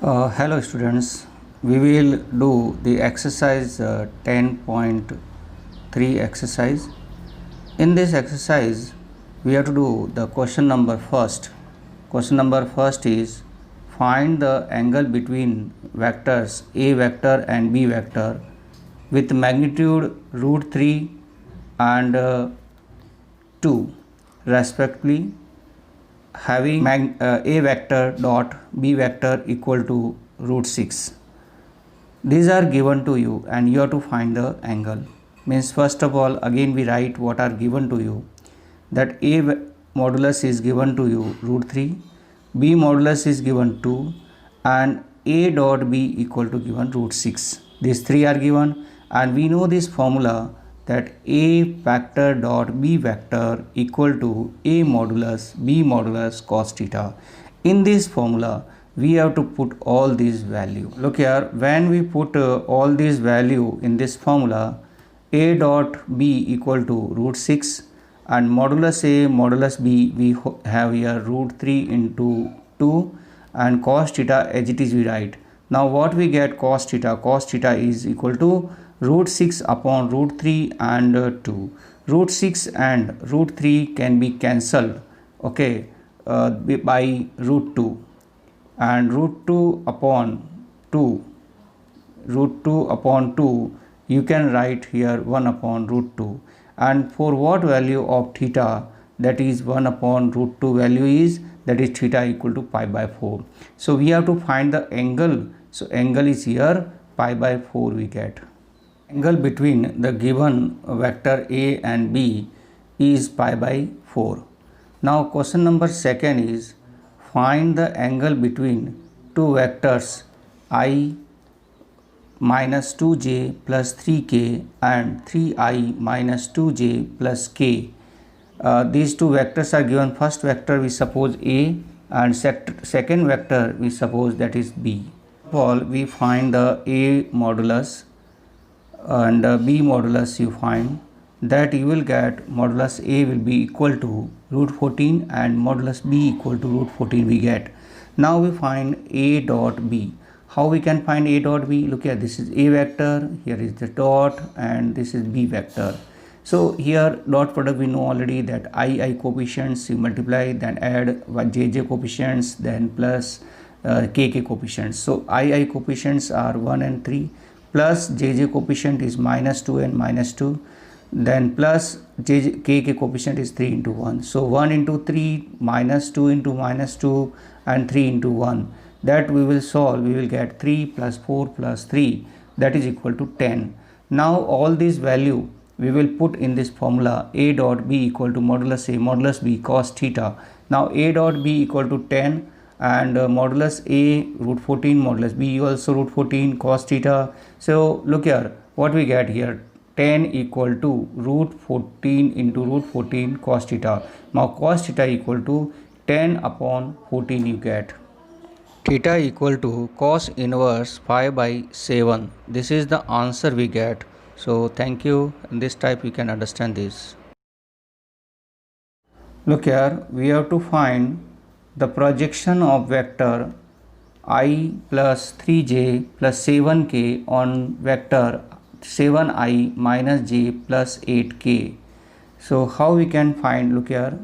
Hello students, we will do the exercise 10.3 exercise. In this exercise, we have to do the question number first. Question number first is find the angle between vectors A vector and B vector with magnitude root 3 and 2 respectively, having A vector dot B vector equal to root 6. These are given to you and you have to find the angle. Means first of all, again we write what are given to you. That A modulus is given to you root 3, B modulus is given 2 and A dot B equal to given root 6. These three are given and we know this formula that A vector dot B vector equal to A modulus B modulus cos theta. In this formula, we have to put all these value. Look here, when we put all these value in this formula, A dot B equal to root 6 and modulus A modulus B we have here root 3 into 2 and cos theta as it is we write. Now what we get cos theta is equal to root 6 upon root 3 and 2. Root 6 and root 3 can be cancelled, okay, by root 2 and root 2 upon 2 you can write here 1 upon root 2 and for what value of theta, that is 1 upon root 2 value is, that is theta equal to pi by 4. So we have to find the angle. So angle is here pi by 4 we get. Angle between the given vector A and B is pi by 4. Now question number second is find the angle between two vectors I minus 2j plus 3k and 3i minus 2j plus k. These two vectors are given. First vector we suppose A and second vector we suppose that is B. First of all, we find the A modulus and B modulus. You find that you will get modulus A will be equal to root 14 and modulus B equal to root 14 we get. Now we find A dot B. How we can find A dot B? Look here, this is A vector, here is the dot and this is B vector. So here dot product we know already that I coefficients you multiply, then add JJ coefficients, then plus KK coefficients. So I coefficients are 1 and 3 plus JJ coefficient is minus 2 and minus 2, then plus KK coefficient is 3 into 1. So 1 into 3 minus 2 into minus 2 and 3 into 1. That we will solve, we will get 3 plus 4 plus 3, that is equal to 10. Now all these value we will put in this formula A dot B equal to modulus A modulus B cos theta. Now A dot B equal to 10 and modulus A root 14 modulus B also root 14 cos theta. So look here what we get here, 10 equal to root 14 into root 14 cos theta. Now cos theta equal to 10 upon 14 you get. Theta equal to cos inverse 5 by 7. This is the answer we get. So thank you. In this type you can understand this. Look here, we have to find the projection of vector I plus 3j plus 7k on vector 7i minus j plus 8k. So how we can find? Look here,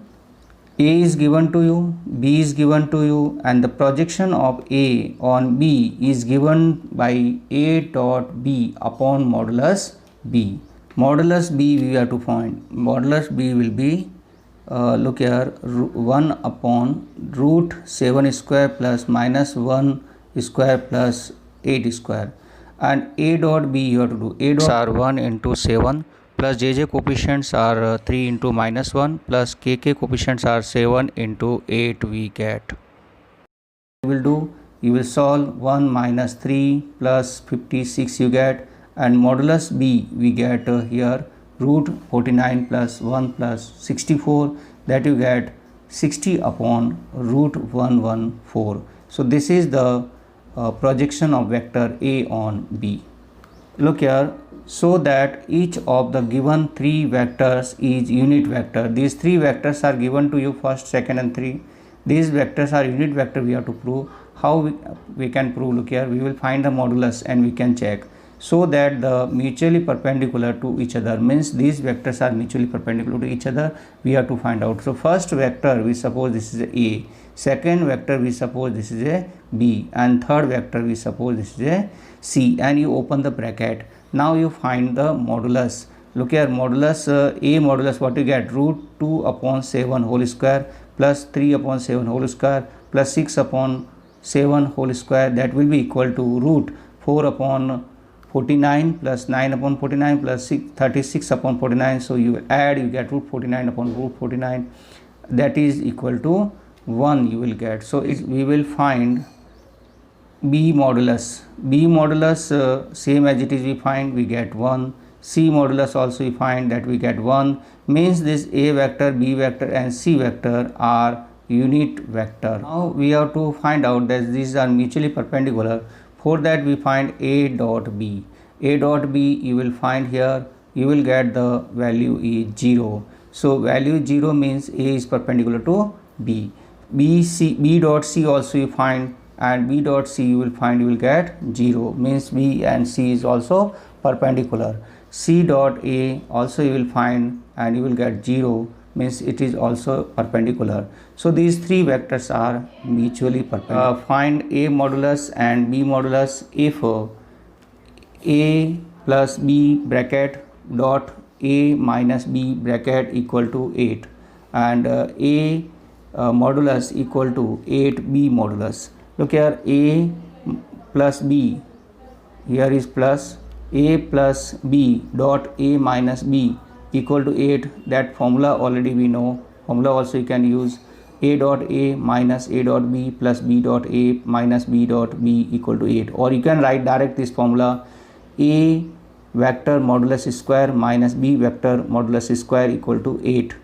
A is given to you, B is given to you and the projection of A on B is given by A dot B upon modulus B. Modulus B we have to find. Modulus B will be look here 1 upon root 7 square plus minus 1 square plus 8 square and A dot B you have to do. A dot are 1 into 7 plus JJ coefficients are 3 into minus 1 plus KK coefficients are 7 into 8 we get. You will do, you will solve 1 minus 3 plus 56 you get and modulus B we get here root 49 plus 1 plus 64, that you get 60 upon root 114. So this is the projection of vector A on B. Look here, so that each of the given three vectors is unit vector. These three vectors are given to you, first, second and 3. These vectors are unit vector we have to prove. How we can prove? Look here, we will find the modulus and we can check. So that the mutually perpendicular to each other, means these vectors are mutually perpendicular to each other, we have to find out. So first vector we suppose this is a, second vector we suppose this is a b, and third vector we suppose this is a c, and you open the bracket. Now you find the modulus. Look here, modulus a modulus, what you get? Root 2 upon 7 whole square plus 3 upon 7 whole square plus 6 upon 7 whole square, that will be equal to root 4 upon 49 plus 9 upon 49 plus 36 upon 49. So you add, you get root 49 upon root 49, that is equal to 1 you will get. So we will find b modulus. B modulus same as it is we find, we get 1. C modulus also we find that we get 1, means this a vector, b vector and c vector are unit vector. Now we have to find out that these are mutually perpendicular. For that we find a dot b. A dot b you will find here, you will get the value is 0. So value 0 means a is perpendicular to b. B dot c also you find, and b dot c you will find, you will get 0, means b and c is also perpendicular. C dot a also you will find and you will get 0, means it is also perpendicular. So these three vectors are mutually perpendicular. Find a modulus and b modulus if a plus b bracket dot a minus b bracket equal to 8, and a modulus equal to 8b modulus. Look here, a plus b, here is plus, a plus b dot a minus b equal to 8. That formula already we know. Formula also you can use, a dot a minus a dot b plus b dot a minus b dot b equal to 8. Or you can write direct this formula, a vector modulus square minus b vector modulus square equal to 8.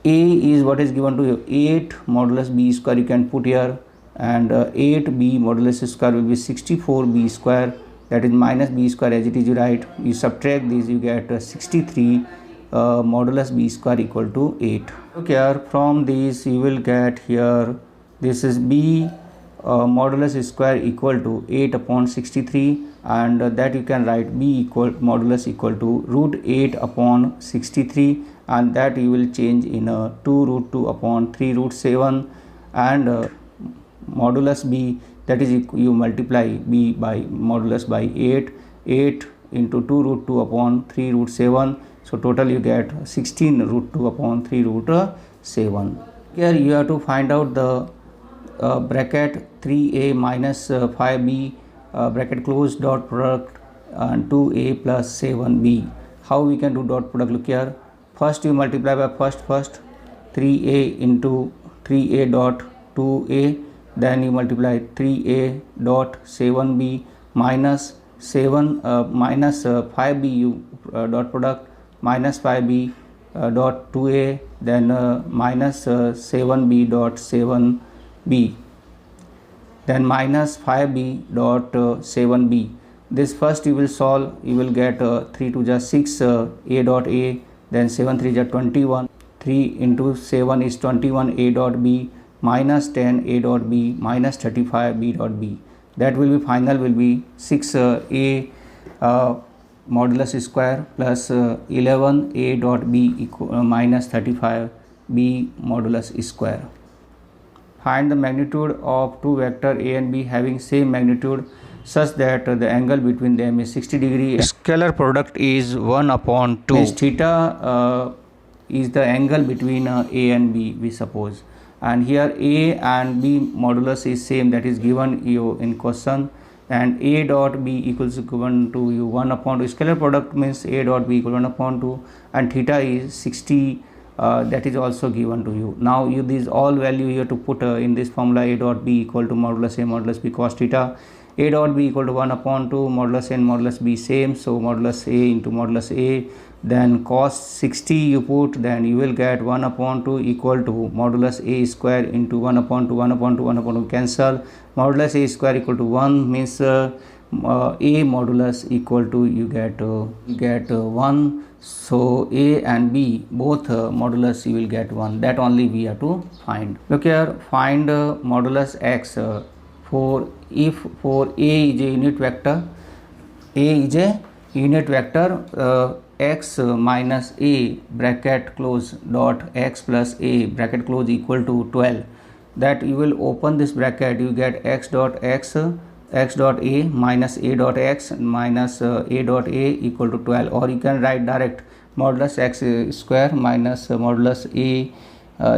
A is what is given to you, 8 modulus b square you can put here, and 8b modulus square will be 64b square, that is minus b square as it is you write. You subtract these, you get 63 modulus b square equal to 8. Look here, from this you will get here, this is b modulus square equal to 8 upon 63, and that you can write b equal modulus equal to root 8 upon 63, and that you will change in 2 root 2 upon 3 root 7, and modulus b, that is you multiply b by modulus by 8 into 2 root 2 upon 3 root 7, so total you get 16 root 2 upon 3 root 7. Here you have to find out the bracket 3a minus 5b bracket close dot product and 2a plus 7b. How we can do dot product? Look here, first you multiply by first 3a into 3a dot 2a, then you multiply 3a dot 7b minus 5b you dot product minus 5b dot 2a, then minus 7b dot 7b, then minus 5b dot 7b. This first you will solve, you will get 3 to the 6 a dot a, then 7 3 is 21, 3 into 7 is 21 a dot b, minus 10 a dot b minus 35 b dot b. That will be final will be 6 a modulus square plus 11 a dot b equal minus 35 b modulus square. Find the magnitude of two vector a and b having same magnitude such that the angle between them is 60 degree. Scalar product is 1 upon 2. This theta is the angle between a and b, we suppose, and here a and b modulus is same, that is given you in question, and a dot b equals given to you 1 upon 2. Scalar product means a dot b equal 1 upon 2, and theta is 60, that is also given to you. Now you these all value you have to put in this formula, a dot b equal to modulus a modulus b cos theta, a dot b equal to 1 upon 2, modulus a and modulus b same, so modulus a into modulus a, then cos 60 you put, then you will get 1 upon 2 equal to modulus a square into 1 upon 2, 1 upon 2, 1 upon 2 cancel, modulus a square equal to 1, means a modulus equal to you get 1. So a and b both modulus you will get 1, that only we have to find. Look here, find modulus x for A is a unit vector, x minus a bracket close dot x plus a bracket close equal to 12, that you will open this bracket, you get x dot a minus a dot x minus a dot a equal to 12, or you can write direct modulus x square minus modulus a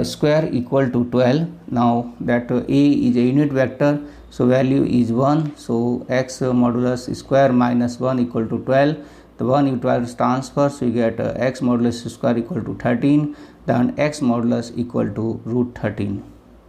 square equal to 12. Now that a is a unit vector, so value is 1, so x modulus square minus 1 equal to 12. The 1 you 12 transfer, so you get x modulus square equal to 13, then x modulus equal to root 13.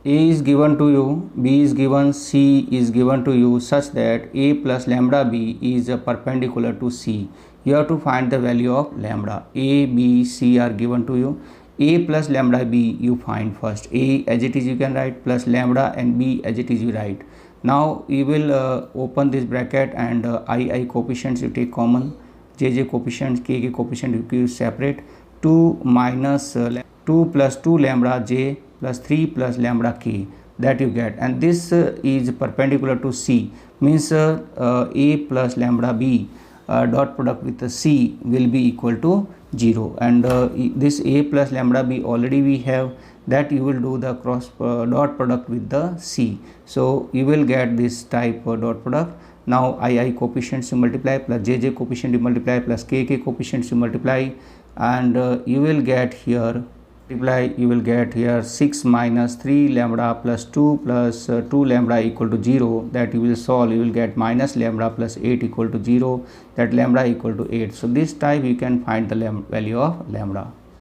A is given to you, B is given, C is given to you such that A plus lambda B is perpendicular to C. You have to find the value of lambda. A, B, C are given to you. A plus lambda B you find first. A as it is you can write, plus lambda, and B as it is you write. Now you will open this bracket, and I coefficients you take common, J coefficients, K coefficient you keep separate. 2 minus 2 plus 2 lambda J plus 3 plus lambda K, that you get, and this is perpendicular to C, means A plus lambda B dot product with the C will be equal to 0, and this A plus lambda B already we have, that you will do the cross dot product with the C, so you will get this type dot product. Now I coefficients you multiply, plus J coefficient you multiply, plus K coefficients you multiply, and you will get here 6 minus 3 lambda plus 2 plus 2 lambda equal to 0, that you will solve, you will get minus lambda plus 8 equal to 0, that lambda equal to 8. So this type you can find the value of lambda.